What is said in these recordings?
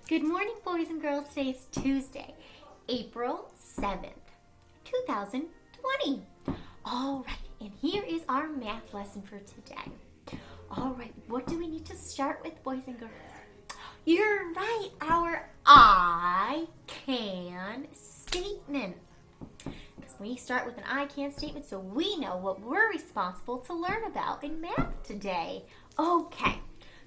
Good morning, boys and girls. Today is Tuesday, April 7th, 2020. All right, and here is our math lesson for today. All right, what do we need to start with, boys and girls? You're right, our I can statement. Because we start with an I can statement so we know what we're responsible to learn about in math today. Okay,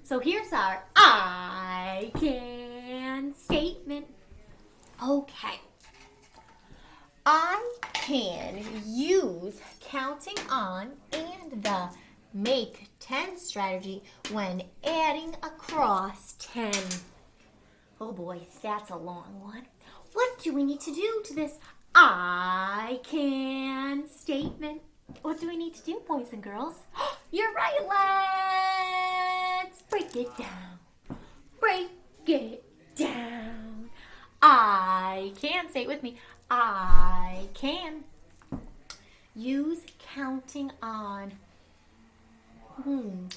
so here's our I can statement. Okay, I can use counting on and the make 10 strategy when adding across 10. Oh boy, that's a long one. What do we need to do to this I can statement? What do we need to do, boys and girls? You're right, let's break it down. Break it down. I can, say it with me, I can use counting on. Who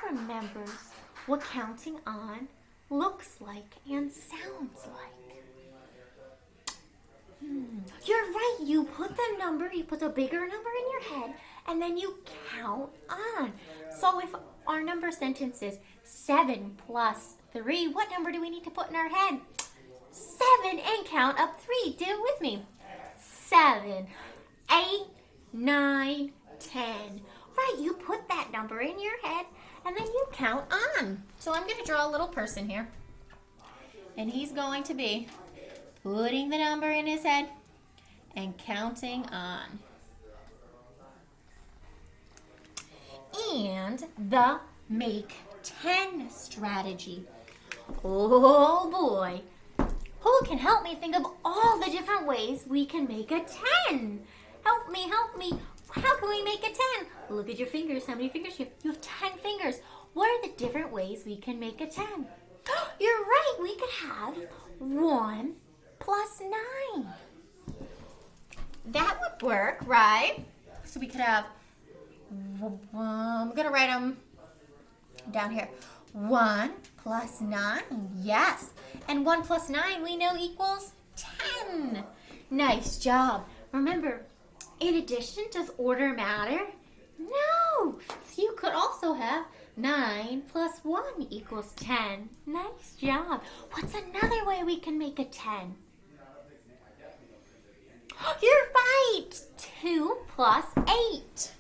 remembers what counting on looks like and sounds like? You're right, you put the bigger number in your head, and then you count on. So if our number sentence is 7 plus 3, what number do we need to put in our head? 7, and count up 3. Do it with me. 7, 8, 9, 10. Right, you put that number in your head, and then you count on. So I'm going to draw a little person here. And he's going to be putting the number in his head and counting on. And the make 10 strategy. Oh boy. Who can help me think of all the different ways we can make a 10? Help me, help me. How can we make a 10? Look at your fingers. How many fingers do you have? You have 10 fingers. What are the different ways we can make a 10? You're right. We could have 1 plus 9. That would work, right? So we could have, I'm going to write them down here. 1 plus 9, yes. And 1 plus 9 we know equals 10. Nice job. Remember, in addition, does order matter? No. So you could also have 9 plus 1 equals 10. Nice job. What's another way we can make a 10? You're right. 2 plus 8.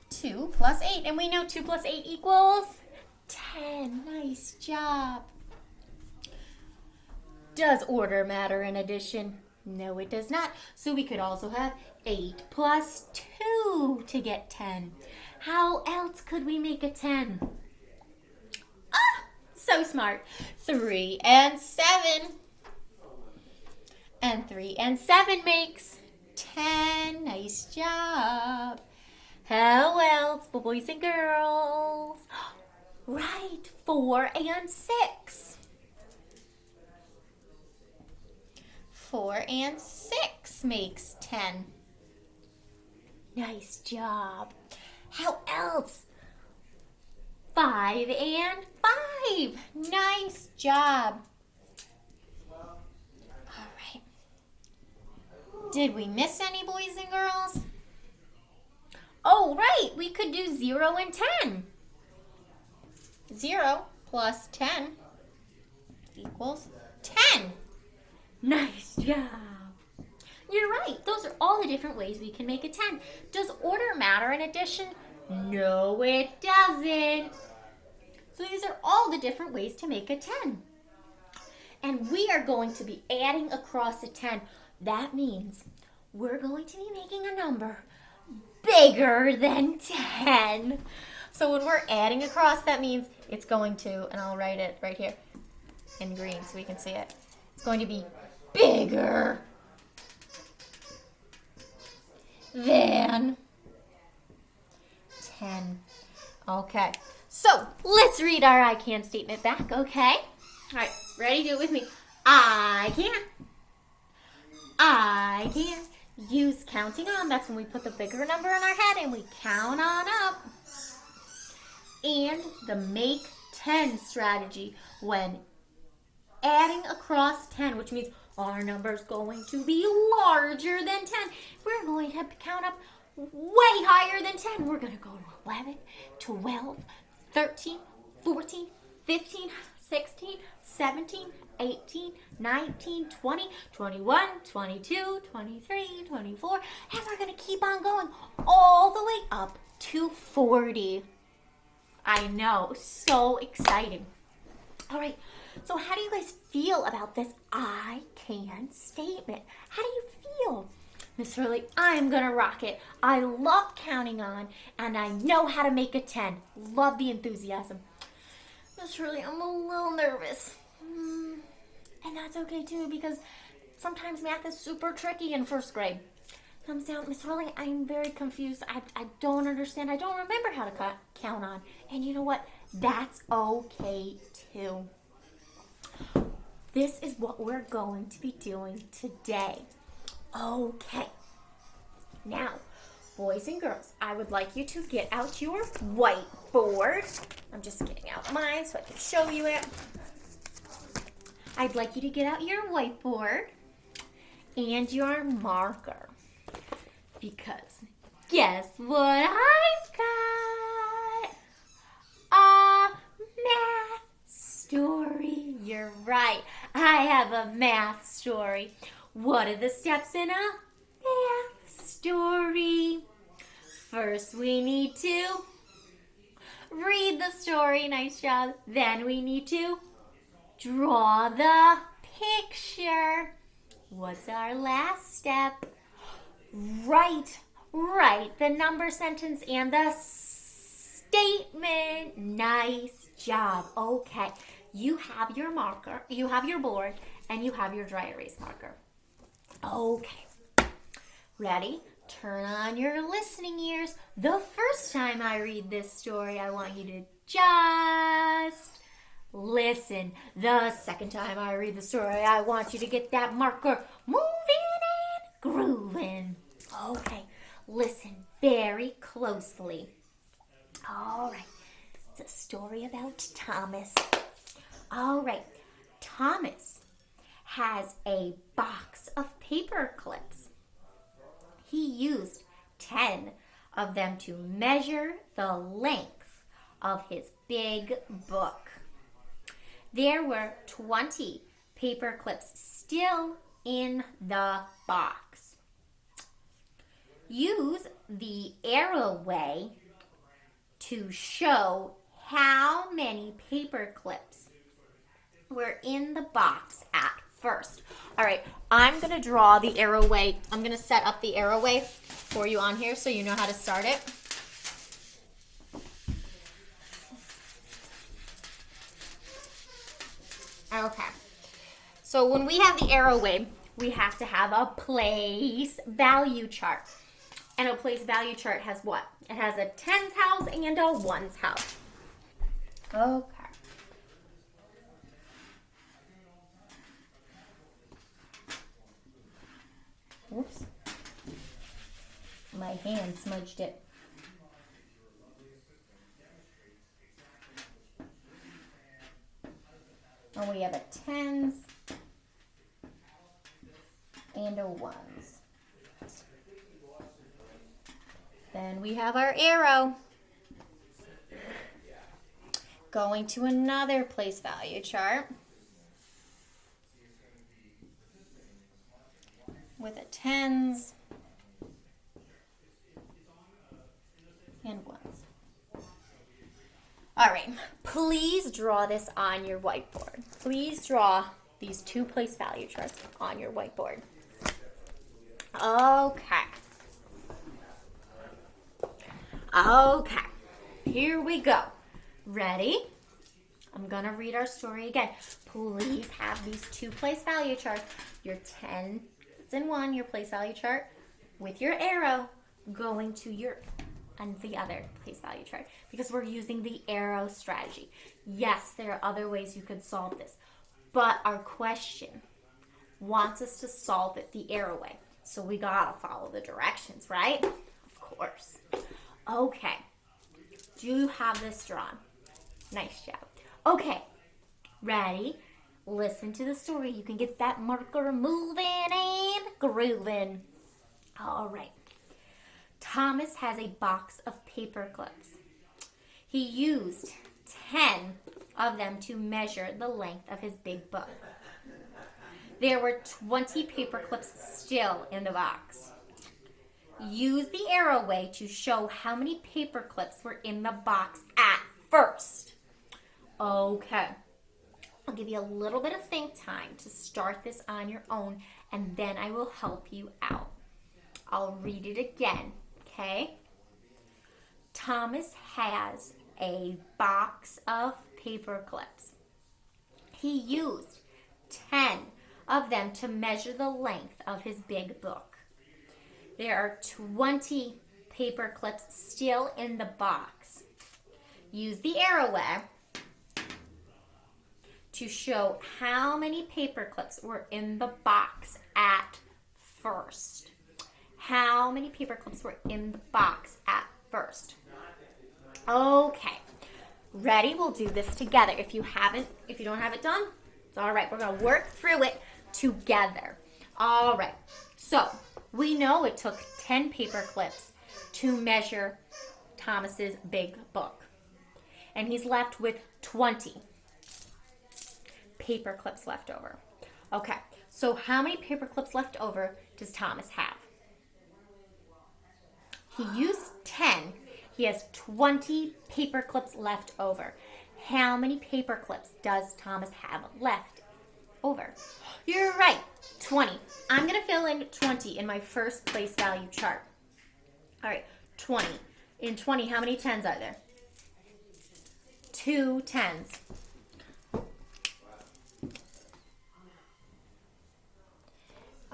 2 plus 8. And we know 2 plus 8 equals 10. Nice job. Does order matter in addition? No, it does not. So we could also have 8 plus 2 to get 10. How else could we make a 10? Ah, so smart. 3 and 7. And 3 and 7 makes 10. Nice job. How else, boys and girls? Right, 4 and 6. 4 and 6 makes 10. Nice job. How else? 5 and 5. Nice job. All right. Did we miss any, boys and girls? Oh, right. We could do 0 and 10. 0 plus 10 equals 10. Nice job. You're right. Those are all the different ways we can make a 10. Does order matter in addition? No, it doesn't. So these are all the different ways to make a 10. And we are going to be adding across a 10. That means we're going to be making a number bigger than 10. So when we're adding across, that means it's going to, and I'll write it right here in green so we can see it. It's going to be bigger than 10. Okay, so let's read our I can statement back, okay? All right, ready? Do it with me. I can use counting on. That's when we put the bigger number in our head and we count on up. And the make 10 10 strategy when adding across 10, which means our number is going to be larger than 10. We're going to count up way higher than 10. We're going to go to 11, 12, 13, 14, 15, 16, 17, 18, 19, 20, 21, 22, 23, 24, and we're going to keep on going all the way up to 40. I know, so exciting. All right, so how do you guys feel about this I can statement? How do you feel? Miss Hurley, I'm going to rock it. I love counting on, and I know how to make a 10. Love the enthusiasm. Miss Hurley, I'm a little nervous. And that's okay too, because sometimes math is super tricky in first grade. Comes down, Miss Hurley, I'm very confused. I don't understand. I don't remember how to count on. And you know what? That's okay too. This is what we're going to be doing today. Okay. Now, boys and girls, I would like you to get out your whiteboard. I'm just getting out mine so I can show you it. I'd like you to get out your whiteboard and your marker. Because guess what I've got? A math story. You're right. I have a math story. What are the steps in a math story? First, we need to read the story. Nice job. Then we need to draw the picture. What's our last step? Write the number, sentence, and the statement. Nice job. Okay. You have your marker, you have your board, and you have your dry erase marker. Okay. Ready? Turn on your listening ears. The first time I read this story, I want you to just listen. The second time I read the story, I want you to get that marker moving and grooving. Okay. Listen very closely. All right. It's a story about Thomas. All right. Thomas has a box of paper clips. He used 10 of them to measure the length of his big book. There were 20 paper clips still in the box. Use the arrow way to show how many paper clips were in the box at first. All right, I'm going to draw the arrow way. I'm going to set up the arrow way for you on here so you know how to start it. Okay, so when we have the arrow way, we have to have a place value chart. And a place value chart has what? It has a tens house and a ones house. Okay. Whoops. My hand smudged it. And we have a tens and a ones. Then we have our arrow going to another place value chart with a tens and ones. All right, please draw this on your whiteboard. Please draw these two place value charts on your whiteboard. Okay. Okay, here we go. Ready? I'm going to read our story again. Please have these two place value charts. Your 10 and 1, your place value chart, with your arrow going to your and the other place value chart, because we're using the arrow strategy. Yes, there are other ways you could solve this, but our question wants us to solve it the arrow way. So we gotta follow the directions, right? Of course. Okay. Do you have this drawn? Nice job. Okay, ready? Listen to the story. You can get that marker moving and grooving. All right. Thomas has a box of paper clips. He used 10 of them to measure the length of his big book. There were 20 paper clips still in the box. Use the arrow way to show how many paper clips were in the box at first. Okay. I'll give you a little bit of think time to start this on your own, and then I will help you out. I'll read it again, okay? Thomas has a box of paper clips. He used 10 of them to measure the length of his big book. There are 20 paper clips still in the box. Use the arrow way to show how many paper clips were in the box at first. How many paper clips were in the box at first? Okay. Ready? We'll do this together. If you don't have it done, it's all right. We're going to work through it together. All right. So, we know it took 10 paper clips to measure Thomas's big book. And he's left with 20 paper clips left over. Okay. So, how many paper clips left over does Thomas have? He used 10. He has 20 paper clips left over. How many paper clips does Thomas have left over? You're right, 20. I'm going to fill in 20 in my first place value chart. All right, 20. In 20, how many 10s are there? 2 10s.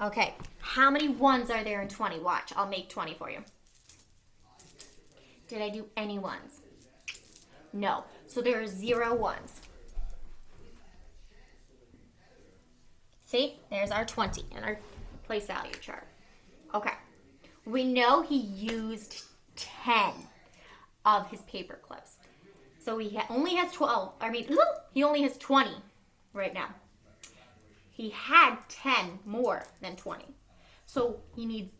Okay, how many 1s are there in 20? Watch, I'll make 20 for you. Did I do any 1s? No. So there are 0 1s. See? There's our 20 in our place value chart. Okay. We know he used 10 of his paper clips. So he only has 12. He only has 20 right now. He had 10 more than 20. So he needs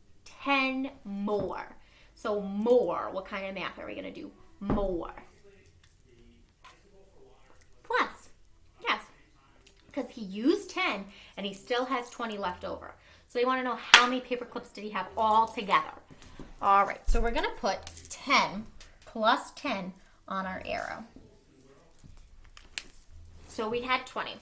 10 more. So more, what kind of math are we going to do? More. Plus. Yes. Because he used 10 and he still has 20 left over. So we want to know how many paper clips did he have all together. All right. So we're going to put 10 plus 10 on our arrow. So we had 20.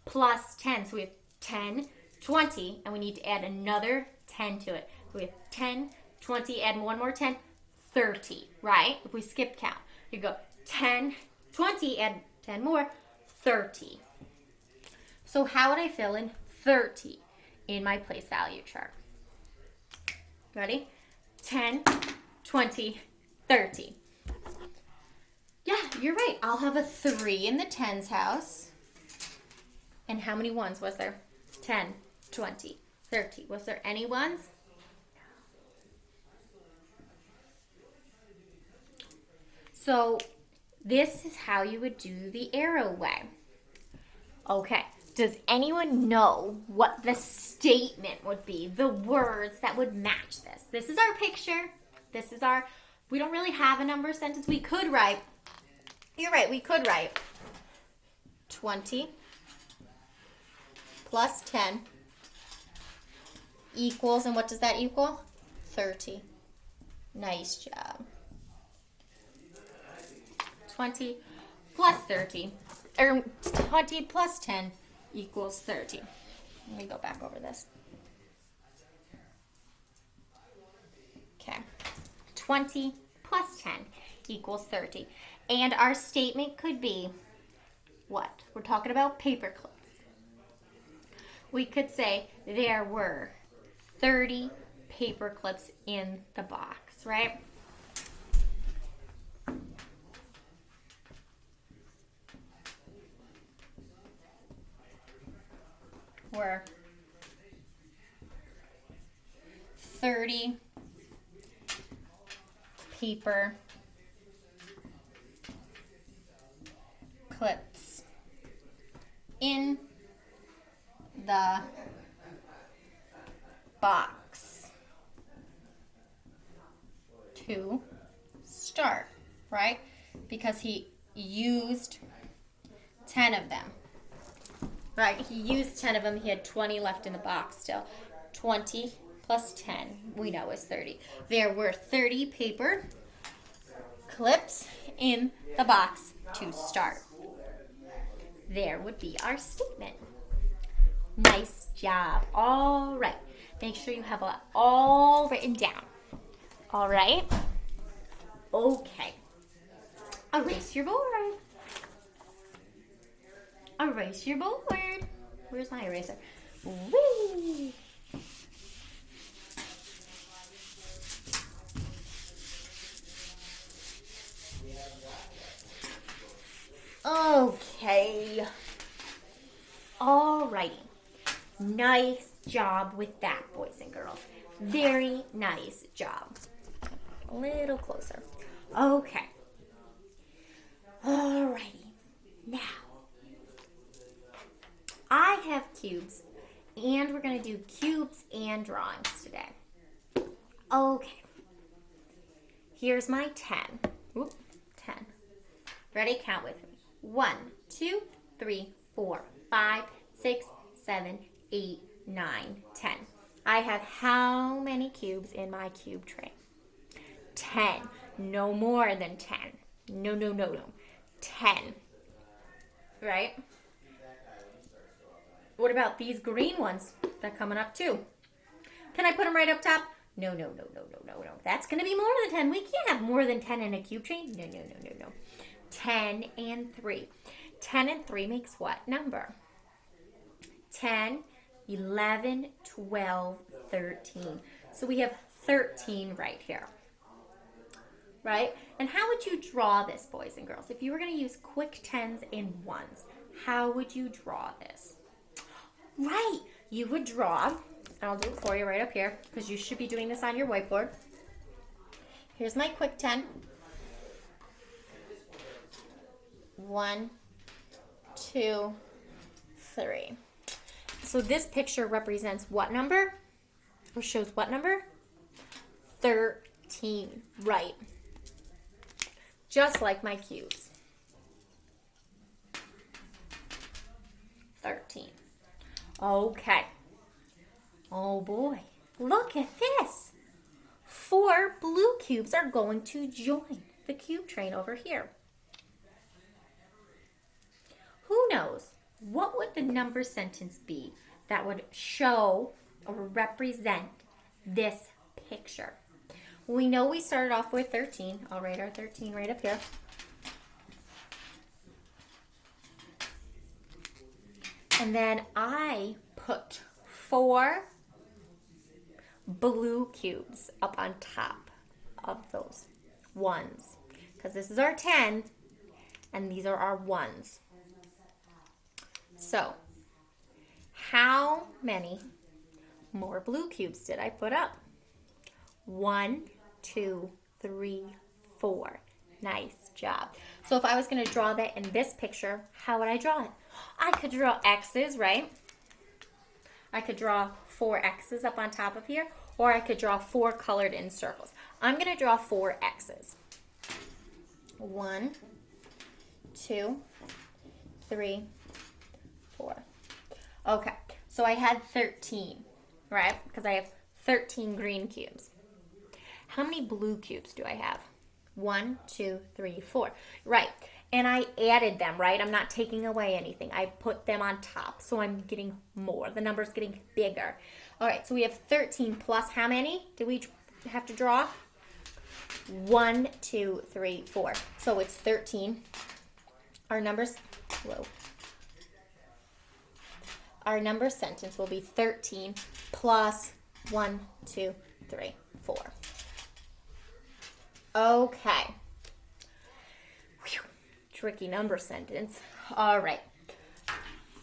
Plus 10. So we have 10, 20, and we need to add another 10 to it. We have 10, 20, add one more 10, 30, right? If we skip count, you go 10, 20, add 10 more, 30. So how would I fill in 30 in my place value chart? Ready? 10, 20, 30. Yeah, you're right. I'll have a 3 in the tens house. And how many 1s was there? 10, 20, 30. Was there any 1s? So this is how you would do the arrow way. Okay, does anyone know what the statement would be? The words that would match this. This is our picture. We don't really have a number sentence. We could write, you're right, we could write 20 plus 10 equals, and what does that equal? 30. Nice job. 20 plus 30, or 20 plus 10 equals 30. Let me go back over this. Okay. 20 plus 10 equals 30. And our statement could be what? We're talking about paper clips. We could say there were 30 paper clips in the box, right? Were 30 paper clips in the box to start, right? Because he used 10 of them, right? He used 10 of them. He had 20 left in the box still. 20 plus 10, we know, is 30. There were 30 paper clips in the box to start. There would be our statement. Nice job. All right. Make sure you have it all written down. All right? Okay. Erase your board. Erase your board. Where's my eraser? Whee! Okay. Alrighty. Nice job with that, boys and girls. Very nice job. A little closer. Okay. Alrighty. Now, I have cubes, and we're going to do cubes and drawings today. Okay. Here's my 10. Oop, 10. Ready? Count with me. 1, 2, 3, 4, 5, 6, 7, 8, 9, 10. I have how many cubes in my cube tray? 10. No more than 10. No. 10. Right? What about these green ones that are coming up too? Can I put them right up top? No. That's going to be more than 10. We can't have more than 10 in a cube tray. No. 10 and 3. 10 and 3 makes what number? 10, 11, 12, 13. So we have 13 right here. Right? And how would you draw this, boys and girls? If you were going to use quick 10s and 1s, how would you draw this? Right. You would draw, and I'll do it for you right up here, because you should be doing this on your whiteboard. Here's my quick 10. 1, 2, 3. So this picture represents what number? Or shows what number? 13. Right. Just like my cubes. 13. Okay. Oh boy. Look at this. 4 blue cubes are going to join the cube train over here. Who knows? What would the number sentence be that would show or represent this picture? We know we started off with 13. I'll write our 13 right up here. And then I put 4 blue cubes up on top of those ones. Because this is our 10, and these are our ones. So, how many more blue cubes did I put up? 1, 2, 3, 4. Nice job. So if I was going to draw that in this picture, how would I draw it? I could draw X's, right? I could draw 4 X's up on top of here, or I could draw 4 colored in circles. I'm going to draw 4 X's. 1, 2, 3, 4. Okay, so I had 13, right? Because I have 13 green cubes. How many blue cubes do I have? 1, 2, 3, 4. Right, and I added them, right? I'm not taking away anything. I put them on top, so I'm getting more. The number's getting bigger. All right, so we have 13 plus how many do we have to draw? 1, 2, 3, 4. So it's 13. Our numbers, Our number sentence will be 13 plus 1, 2, 3, 4. Okay. Whew. Tricky number sentence. All right.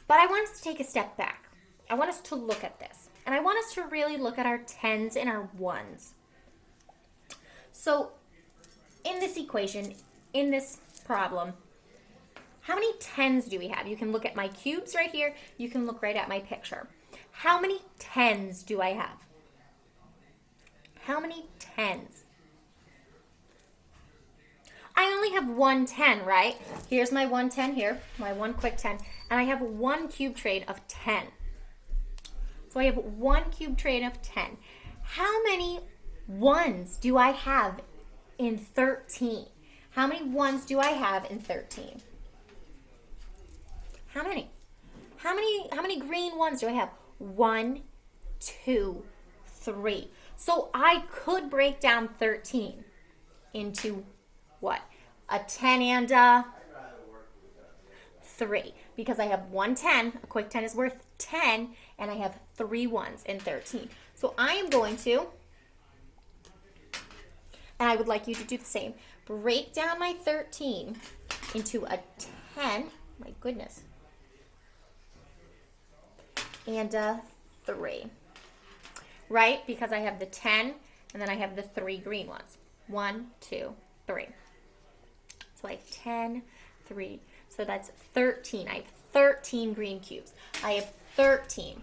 But I want us to take a step back. I want us to look at this. And I want us to really look at our 10s and our 1s. So, in this equation, in this problem, How many 10s do we have? You can look at my cubes right here. You can look right at my picture. How many 10s do I have? How many 10s? I only have one 10, right? Here's my one 10 here, my one quick 10, and I have one cube trade of 10. So I have one cube trade of 10. How many ones do I have in 13? How many ones do I have in 13? How many? How many green ones do I have? 1, 2, 3. So I could break down 13 into what? A 10 and a 3. Because I have one 10, a quick 10 is worth 10, and I have 3 ones in 13. So I am going to, and I would like you to do the same, break down my 13 into a 10, my goodness, and a 3. Right? Because I have the 10, and then I have the 3 green ones. 1, 2, 3. So I have 10, 3. So that's 13. I have 13 green cubes. I have 13.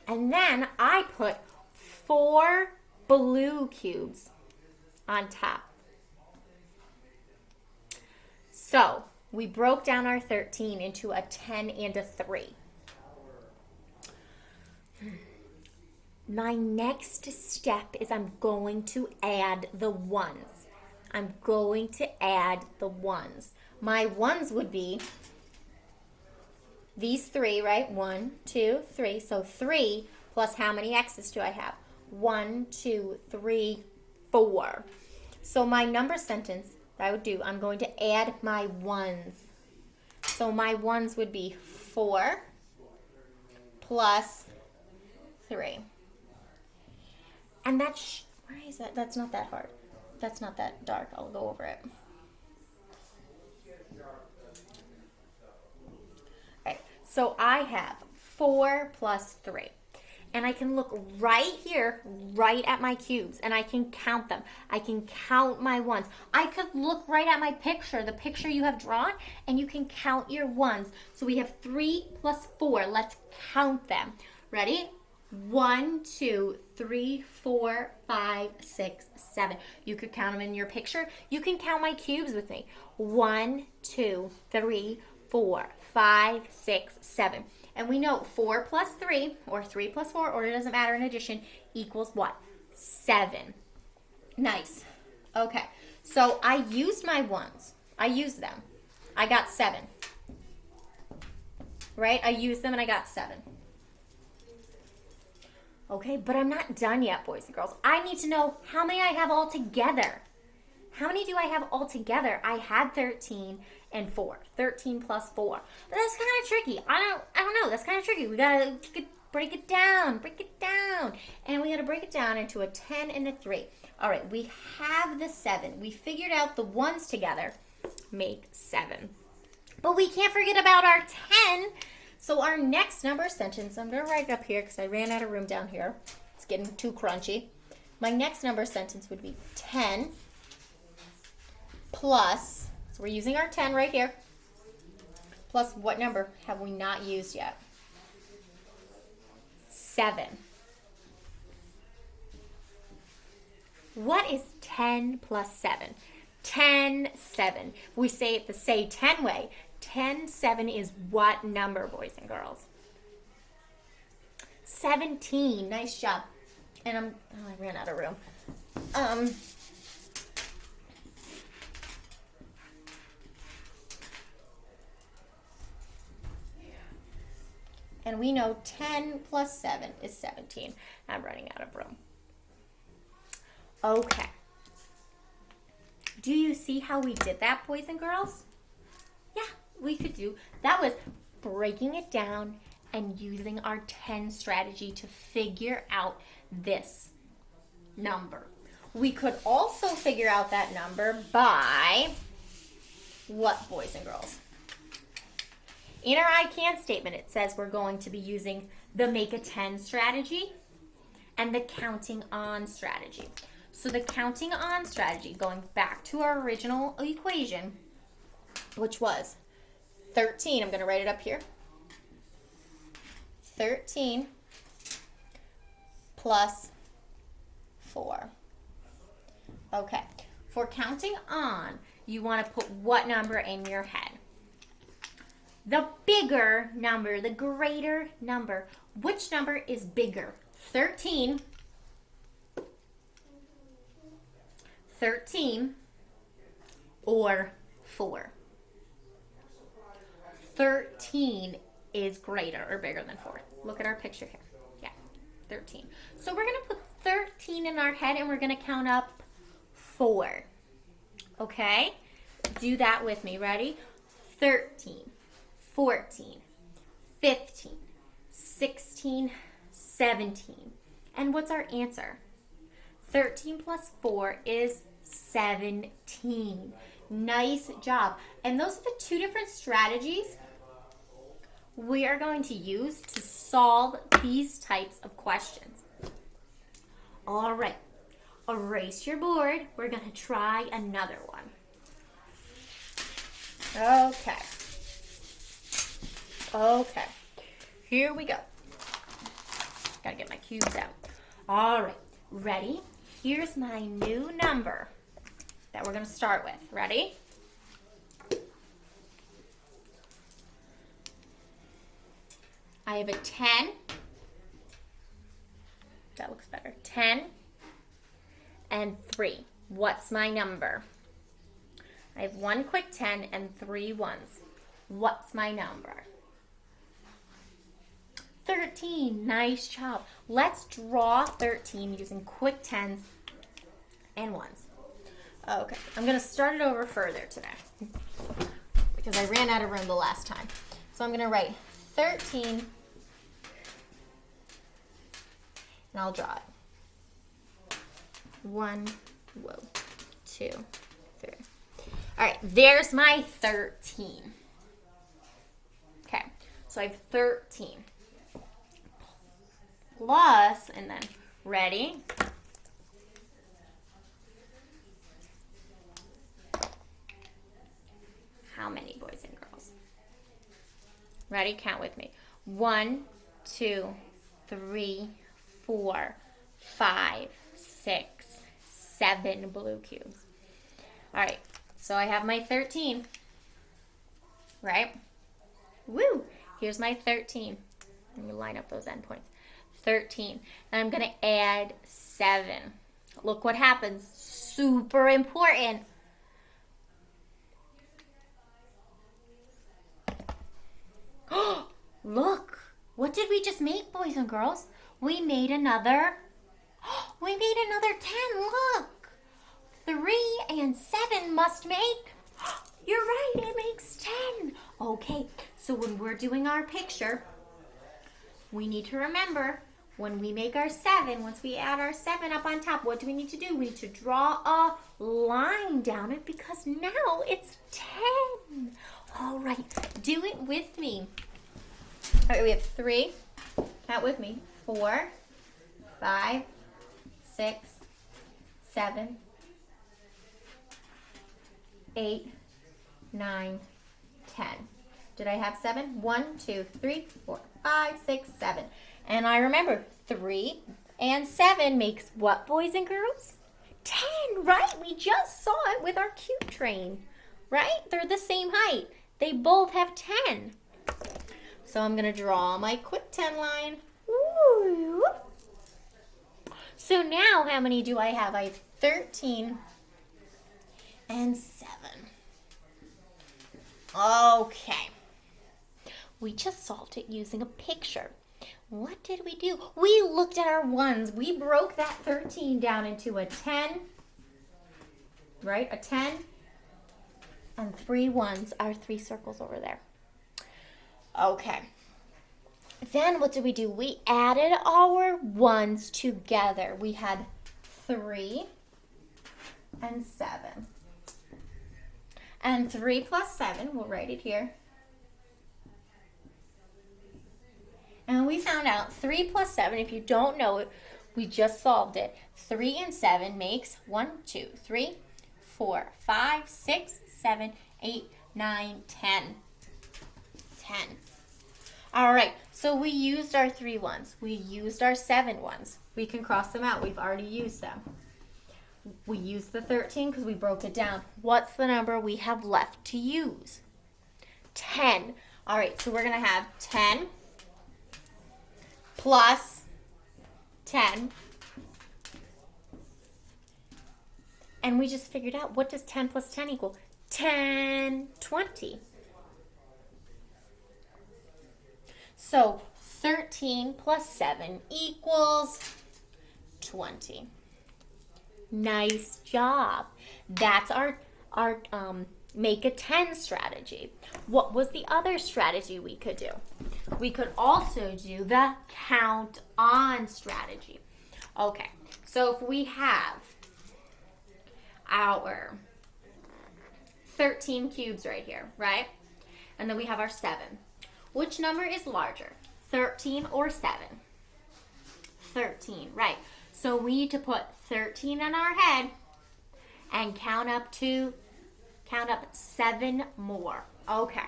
And then I put 4 blue cubes on top. So we broke down our 13 into a 10 and a 3. My next step is I'm going to add the ones. I'm going to add the ones. My ones would be these 3, right? 1, 2, 3. So 3 plus how many X's do I have? 1, 2, 3, 4. So my number sentence that I would do, I'm going to add my ones. So my ones would be 4 plus 3. And that's, where is that? That's not that hard. That's not that dark. I'll go over it. Alright, so I have 4 plus 3. And I can look right here, right at my cubes, and I can count them. I can count my ones. I could look right at my picture, the picture you have drawn, and you can count your ones. So we have 3 plus 4. Let's count them. Ready? 1, 2, 3, 4, 5, 6, 7. You could count them in your picture. You can count my cubes with me. 1, 2, 3, 4, 5, 6, 7. And we know 4 plus 3, or 3 plus 4, or it doesn't matter in addition, equals what? 7. Nice. Okay, so I used my ones. I used them. I got 7. Right? I used them and I got 7. Okay, but I'm not done yet, boys and girls. I need to know how many I have all together. How many do I have all together? I had 13 and 4. 13 plus 4. But that's kind of tricky. I don't know. That's kind of tricky. We got to break it down. And we got to break it down into a 10 and a 3. All right, we have the 7. We figured out the ones together make 7. But we can't forget about our 10. So our next number sentence, I'm going to write it up here because I ran out of room down here. It's getting too crunchy. My next number sentence would be 10 plus, so we're using our 10 right here, plus what number have we not used yet? 7. What is 10 plus 7? 10, 7. We say it the say 10 way. 10, 7 is what number, boys and girls? 17. Nice job. And I ran out of room. And we know 10 plus 7 is 17. I'm running out of room. Okay. Do you see how we did that, boys and girls? Yeah, we could do. That was breaking it down and using our 10 strategy to figure out this number. We could also figure out that number by what, boys and girls? In our I can statement, it says we're going to be using the make a 10 strategy and the counting on strategy. So the counting on strategy, going back to our original equation, which was 13. I'm going to write it up here. 13 plus 4. Okay. For counting on, you want to put what number in your head? The bigger number, the greater number. Which number is bigger? 13 or 4? 13 is greater or bigger than 4. Look at our picture here. Yeah, 13. So we're going to put 13 in our head and we're going to count up 4. Okay? Do that with me. Ready? 13, 14, 15, 16, 17. And what's our answer? 13 plus 4 is 17. Nice job. And those are the two different strategies we are going to use to solve these types of questions. All right. Erase your board. We're going to try another one. Okay. Okay. Here we go. Gotta get my cubes out. All right. Ready? Here's my new number that we're going to start with. Ready? I have a 10. That looks better. 10 and 3. What's my number? I have one quick 10 and 3 ones. What's my number? 13. Nice job. Let's draw 13 using quick 10s and 1s. Okay, I'm going to start it over further today because I ran out of room the last time. So I'm going to write 13 and I'll draw it. 1, 2, 3. All right, there's my 13. Okay, so I have 13 plus, and then ready? How many boys and girls? Ready? Count with me. 1, 2, 3, 4, 5, 6, 7 blue cubes. All right, so I have my 13, right? Woo! Here's my 13. Let me line up those endpoints. 13. And I'm going to add 7. Look what happens. Super important. Look. What did we just make, boys and girls? We made another 10. Look. 3 and 7 must make. You're right. It makes 10. Okay. So when we're doing our picture, we need to remember when we make our 7, once we add our 7 up on top, what do we need to do? We need to draw a line down it because now it's 10. All right. Do it with me. All right. We have 3. Count with me. 4, 5, 6, 7, 8, 9, 10. Did I have 7? 1, 2, 3, 4, 5, 6, 7. And I remember 3 and 7 makes what, boys and girls? 10, right? We just saw it with our cube train, right? They're the same height. They both have 10. So I'm going to draw my quick 10 line. Ooh. So now how many do I have? I have 13 and 7. Okay. We just solved it using a picture. What did we do? We looked at our ones. We broke that 13 down into a 10, right? A 10 and 3 ones, our 3 circles over there. Okay. Then what did we do? We added our ones together. We had 3 and 7. And 3 plus 7, we'll write it here. And we found out 3 plus 7, if you don't know it, we just solved it. 3 and 7 makes 1, 2, 3, 4, 5, 6, 7, 8, 9, 10. 10. All right, so we used our 3 ones. We used our 7 ones. We can cross them out. We've already used them. We used the 13 because we broke it down. What's the number we have left to use? 10. All right, so we're going to have 10 plus 10. And we just figured out, what does 10 plus 10 equal? 10, 20. So 13 plus 7 equals 20. Nice job. That's our make a 10 strategy. What was the other strategy we could do? We could also do the count on strategy. Okay, so if we have our 13 cubes right here, right? And then we have our 7. Which number is larger, 13 or 7? 13, right. So we need to put 13 in our head and count up 7 more. Okay,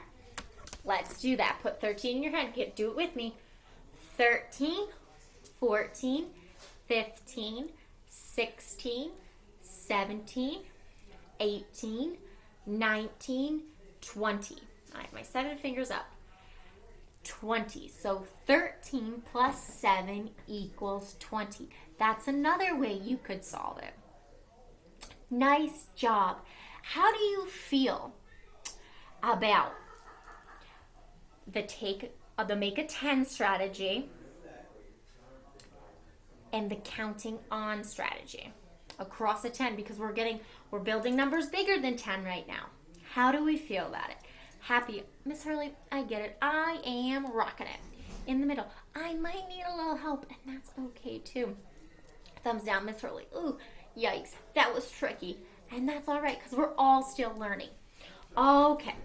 let's do that. Put 13 in your head. Do it with me. 13, 14, 15, 16, 17, 18, 19, 20. I have my 7 fingers up. 20. So 13 plus 7 equals 20. That's another way you could solve it. Nice job. How do you feel about the make a 10 strategy and the counting on strategy across a 10, because we're building numbers bigger than 10 right now? How do we feel about it? Happy? Miss Hurley, I get it. I am rocking it. In the middle, I might need a little help, and that's okay too. Thumbs down, Miss Hurley. Ooh, yikes, that was tricky. And that's all right, because we're all still learning. Okay,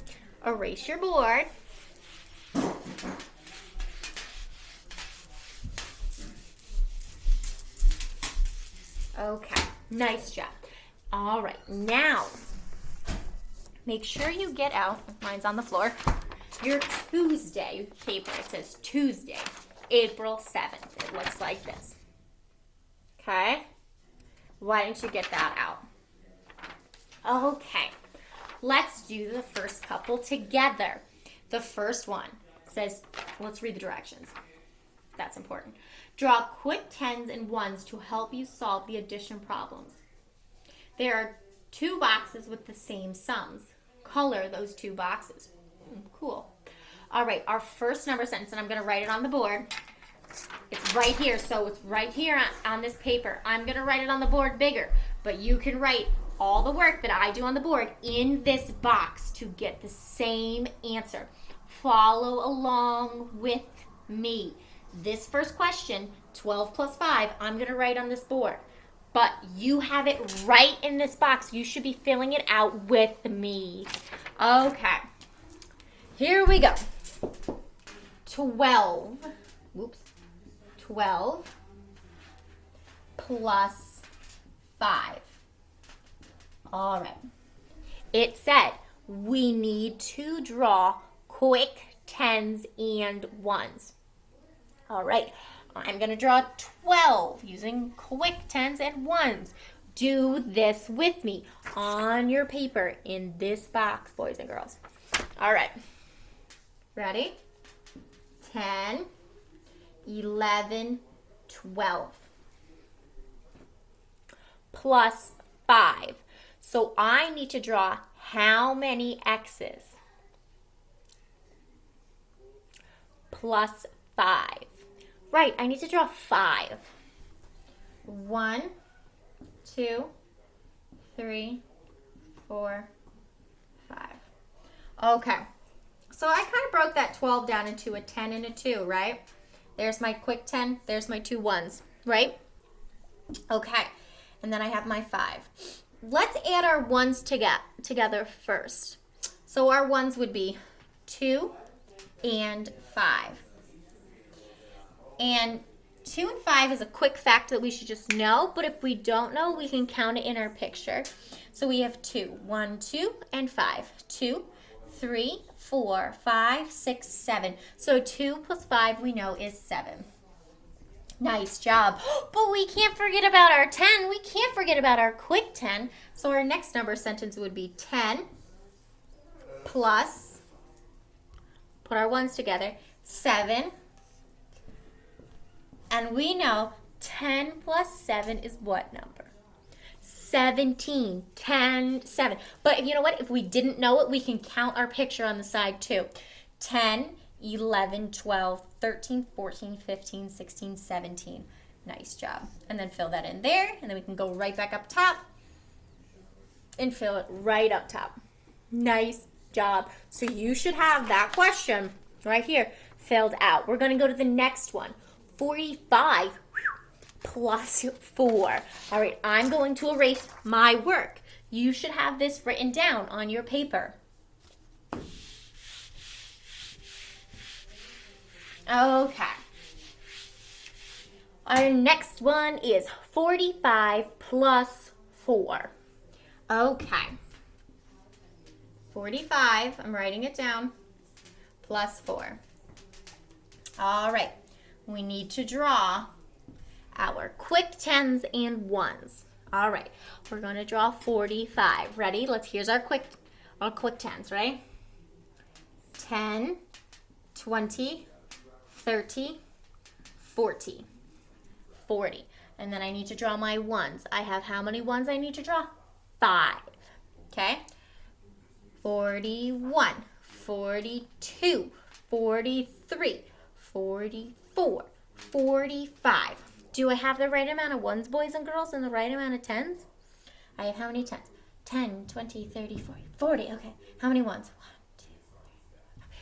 erase your board. Okay, nice job. All right, now make sure you get out, mine's on the floor, your Tuesday paper. It says Tuesday, April 7th. It looks like this. Okay? Why don't you get that out? Okay, let's do the first couple together. The first one says, let's read the directions. That's important. Draw quick 10s and 1s to help you solve the addition problems. There are 2 boxes with the same sums. Color those 2 boxes. Cool. All right, our first number sentence, and I'm going to write it on the board. It's right here, so it's right here on this paper. I'm going to write it on the board bigger, but you can write all the work that I do on the board in this box to get the same answer. Follow along with me. This first question, 12 plus 5, I'm going to write on this board. But you have it right in this box. You should be filling it out with me. Okay. Here we go. 12 plus 5. All right. It said we need to draw quick 10s and 1s. All right. I'm going to draw 12 using quick 10s and 1s. Do this with me on your paper in this box, boys and girls. All right. Ready? 10, 11, 12. Plus 5. So I need to draw how many X's? Plus 5. Right, I need to draw 5. 1, 2, 3, 4, 5. Okay, so I kind of broke that 12 down into a 10 and a 2, right? There's my quick 10, there's my 2 1s, right? Okay, and then I have my 5. Let's add our 1s together first. So our 1s would be 2 and 5. And 2 and 5 is a quick fact that we should just know, but if we don't know, we can count it in our picture. So we have 2. 1, 2, and 5. 2, 3, 4, 5, 6, 7. So 2 plus 5 we know is 7. Nice job. But we can't forget about our 10. We can't forget about our quick 10. So our next number sentence would be 10 plus, put our ones together, 7. And we know 10 plus 7 is what number? 17. 10, 7. But you know what? If we didn't know it, we can count our picture on the side too. 10, 11, 12, 13, 14, 15, 16, 17. Nice job. And then fill that in there. And then we can go right back up top and fill it right up top. Nice job. So you should have that question right here filled out. We're going to go to the next one. 45 plus 4. All right, I'm going to erase my work. You should have this written down on your paper. Okay. Our next one is 45 plus 4. Okay. 45, I'm writing it down, plus 4. All right. We need to draw our quick 10s and 1s. All right. We're going to draw 45. Ready? Here's our quick 10s, right? 10, 20, 30, 40, 40. And then I need to draw my 1s. I have how many 1s I need to draw? 5. Okay? 41, 42, 43, 44, 45. Do I have the right amount of 1s, boys and girls, and the right amount of 10s? I have how many 10s? 10, 20, 30, 40, 40. Okay. How many 1s? 1, 2, 3, 4.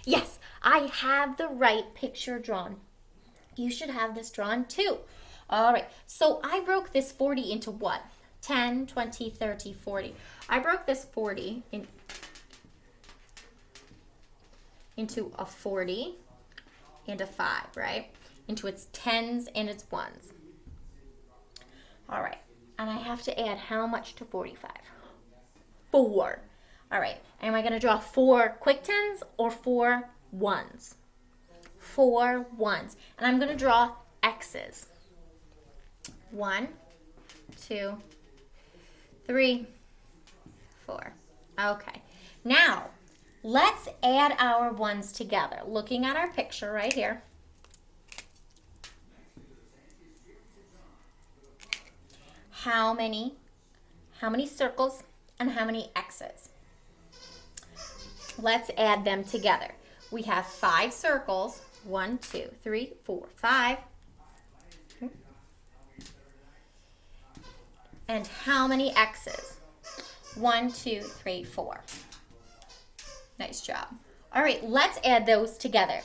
Yes, I have the right picture drawn. You should have this drawn too. All right. So I broke this 40 into what? 10, 20, 30, 40. I broke this 40 into a 40 and a 5, right? Into its 10s and its 1s. All right. And I have to add how much to 45? 4. All right. Am I going to draw 4 quick 10s or 4 1s? 4 1s. And I'm going to draw X's. 1, 2, 3, 4. Okay. Now, let's add our 1s together. Looking at our picture right here. How many circles and how many X's? Let's add them together. We have 5 circles. 1, 2, 3, 4, 5. And how many X's? 1, 2, 3, 4. Nice job. All right, let's add those together.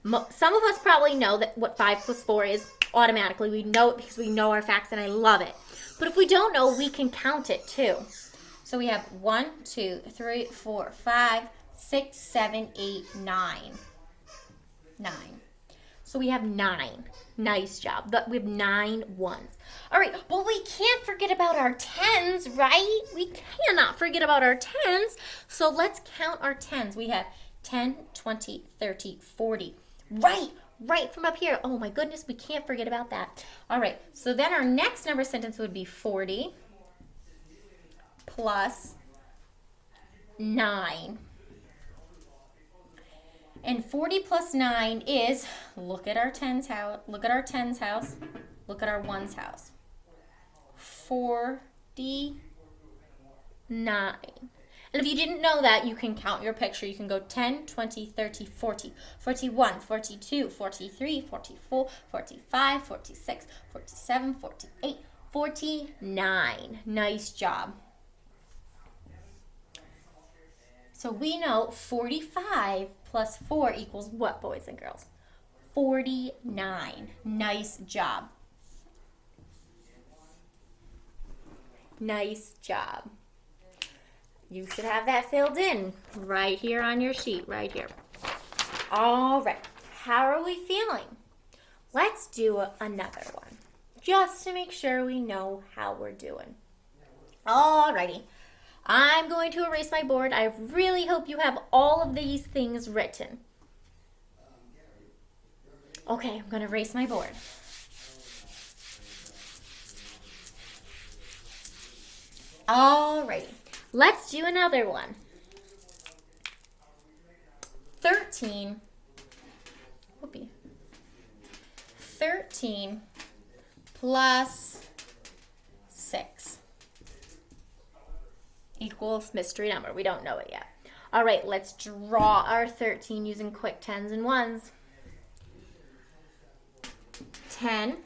Some of us probably know that what 5 plus 4 is automatically. We know it because we know our facts, and I love it. But if we don't know, we can count it too. So we have 1, 2, 3, 4, 5, 6, 7, 8, 9. 9. So we have 9. Nice job. We have 9 1s. All right, well, we can't forget about our 10s, right? We cannot forget about our 10s. So let's count our 10s. We have 10, 20, 30, 40. Right from up here. Oh my goodness, we can't forget about that. All right, so then our next number sentence would be 40 plus 9. And 40 plus 9 is, look at our 10's house, look at our 10's house, look at our 1's house. 49. And if you didn't know that, you can count your picture. You can go 10, 20, 30, 40, 41, 42, 43, 44, 45, 46, 47, 48, 49. Nice job. So we know 45 plus 4 equals what, boys and girls? 49. Nice job. Nice job. You should have that filled in right here on your sheet, right here. All right. How are we feeling? Let's do another one, just to make sure we know how we're doing. All righty. I'm going to erase my board. I really hope you have all of these things written. Okay, I'm going to erase my board. Alrighty, let's do another one. 13 plus 6 equals mystery number. We don't know it yet. All right, let's draw our 13 using quick 10s and 1s. 10,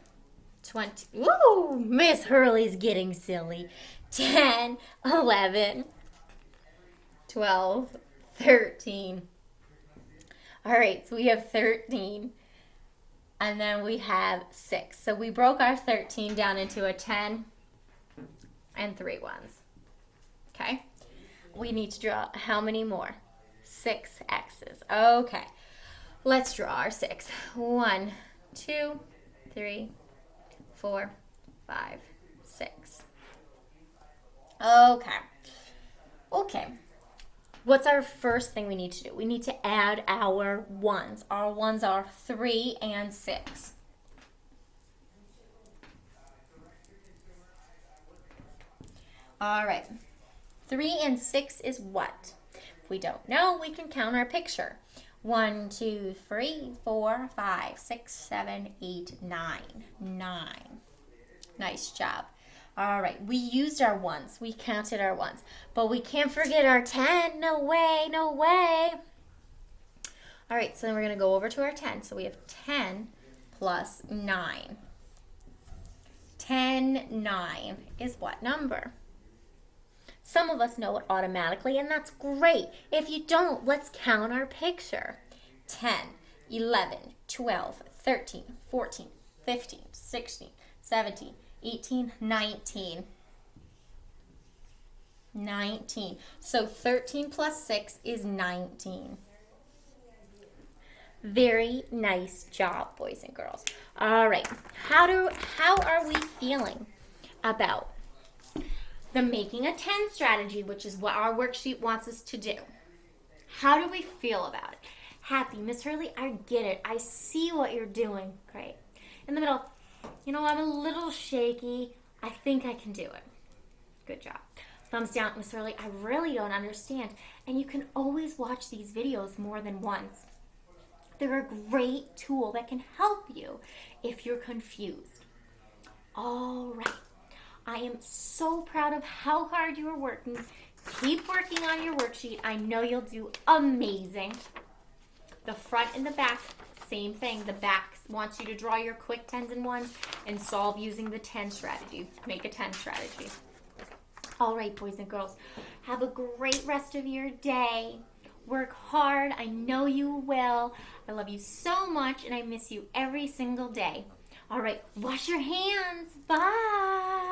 20. Ooh, Miss Hurley's getting silly. 10, 11, 12, 13. All right, so we have 13. And then we have 6. So we broke our 13 down into a 10 and 3 ones. Okay? We need to draw how many more? 6 X's. Okay. Let's draw our 6. 1, 2, 3, 4, 5, 6. Okay. Okay. What's our first thing we need to do? We need to add our 1s. Our 1s are 3 and 6. All right. 3 and 6 is what? If we don't know, we can count our picture. 1, 2, 3, 4, 5, 6, 7, 8, 9. 9. Nice job. All right, we used our 1s. We counted our 1s. But we can't forget our 10. No way, no way. All right, so then we're going to go over to our 10. So we have 10 plus 9. 10, 9 is what number? Some of us know it automatically, and that's great. If you don't, let's count our picture. 10, 11, 12, 13, 14, 15, 16, 17, 18, 19. 19. So 13 plus 6 is 19. Very nice job, boys and girls. All right. How are we feeling about the making a 10 strategy, which is what our worksheet wants us to do? How do we feel about it? Happy, Miss Hurley, I get it. I see what you're doing. Great. In the middle, you know, I'm a little shaky. I think I can do it. Good job. Thumbs down, Miss Hurley. I really don't understand. And you can always watch these videos more than once. They're a great tool that can help you if you're confused. All right. I am so proud of how hard you are working. Keep working on your worksheet. I know you'll do amazing. The front and the back, same thing. The back wants you to draw your quick 10s and 1s and solve using the 10 strategy. Make a 10 strategy. All right, boys and girls, have a great rest of your day. Work hard. I know you will. I love you so much, and I miss you every single day. All right, wash your hands. Bye.